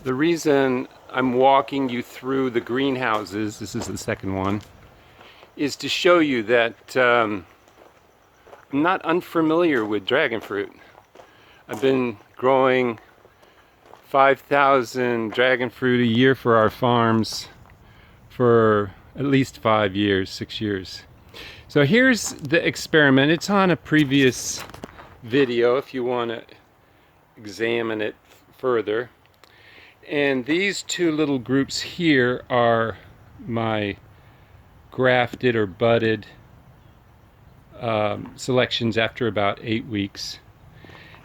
The reason I'm walking you through the greenhouses, this is the second one, is to show you that I'm not unfamiliar with dragon fruit. I've been growing 5,000 dragon fruit a year for our farms for at least 5 years, 6 years. So here's the experiment. It's on a previous video if you want to examine it further. And these two little groups here are my grafted or budded selections after about 8 weeks.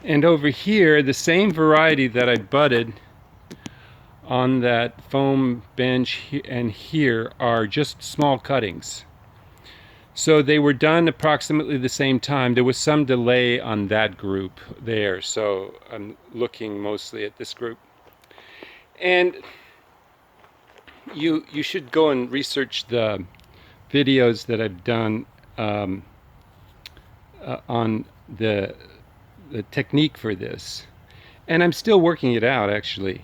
And over here, the same variety that I budded on that foam bench and here are just small cuttings. So they were done approximately the same time. There was some delay on that group there, so I'm looking mostly at this group. And you should go and research the videos that I've done on the technique for this. And I'm still working it out, actually.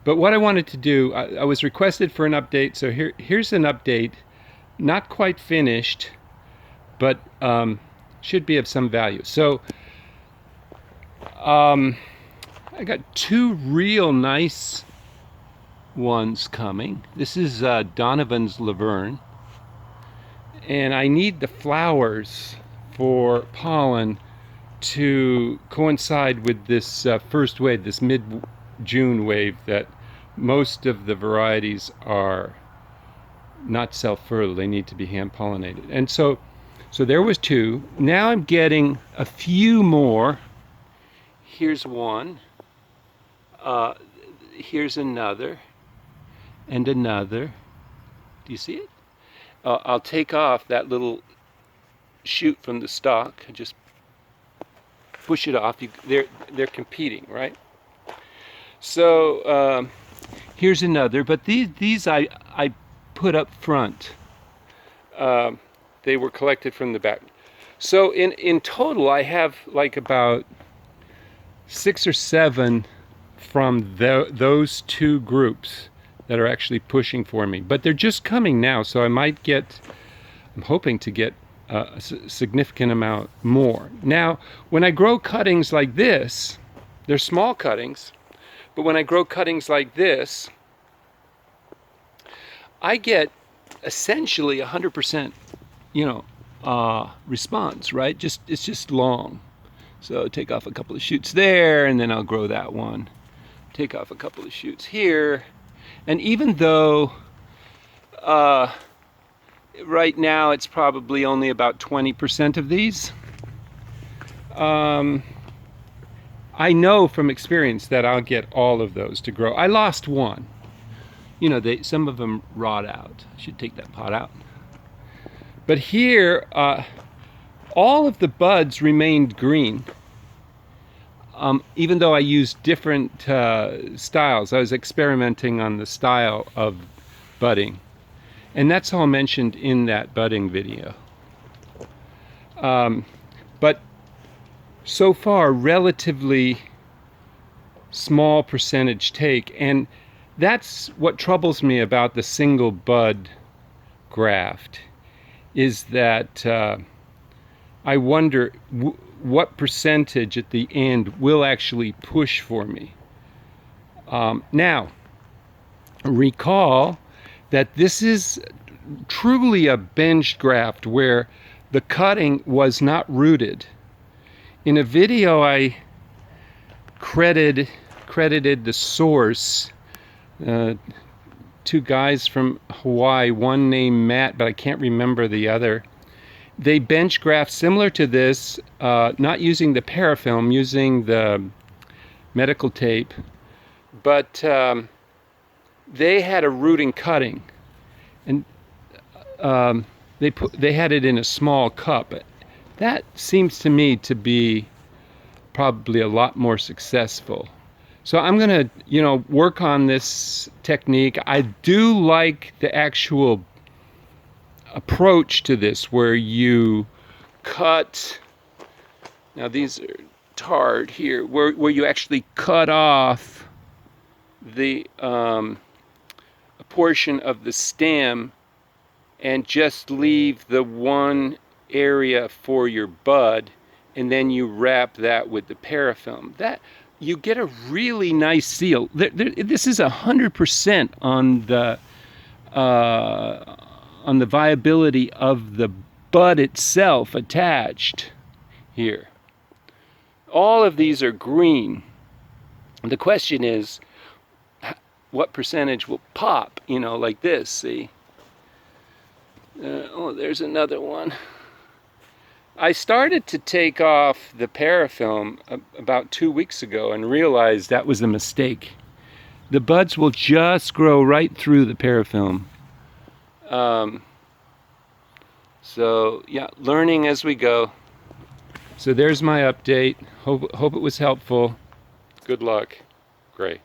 But what I wanted to do, I was requested for an update, so here's an update. Not quite finished, but should be of some value. So I got two real nice ones coming. This is Donovan's Laverne, and I need the flowers for pollen to coincide with this first wave, this mid-June wave, that most of the varieties are not self-fertile. They need to be hand-pollinated. And so there was two. Now I'm getting a few more. Here's one. Here's another. And another. Do you see it? I'll take off that little shoot from the stalk and just push it off. They're competing, right? So here's another, but these I put up front. They were collected from the back. So in total, I have like about 6 or 7 from those two groups that are actually pushing for me. But they're just coming now, so I'm hoping to get a significant amount more. Now, when I grow cuttings like this, they're small cuttings, but when I grow cuttings like this, I get essentially 100%, response, right? It's just long. So take off a couple of shoots there, and then I'll grow that one. Take off a couple of shoots here. And even though right now it's probably only about 20% of these, I know from experience that I'll get all of those to grow. I lost one. Some of them rot out. I should take that pot out. But here, all of the buds remained green. Even though I used different styles. I was experimenting on the style of budding. And that's all mentioned in that budding video. But so far, relatively small percentage take. And that's what troubles me about the single bud graft, is that I wonder what percentage at the end will actually push for me. Now, recall that this is truly a bench graft where the cutting was not rooted. In a video I credited the source, 2 guys from Hawaii, one named Matt, but I can't remember the other. They bench graft similar to this, not using the parafilm, using the medical tape, but they had a rooting cutting, and they had it in a small cup. That seems to me to be probably a lot more successful. So I'm going to, work on this technique. I do like the actual approach to this, where you cut. Now these are tarred here, where you actually cut off the a portion of the stem and just leave the one area for your bud, and then you wrap that with the parafilm. That you get a really nice seal. This is 100% on the viability of the bud itself attached here. All of these are green. The question is, what percentage will pop, you know, like this, see? Oh, there's another one. I started to take off the parafilm about 2 weeks ago and realized that was a mistake. The buds will just grow right through the parafilm. So yeah, learning as we go. So there's my update. Hope it was helpful. Good luck. Gray.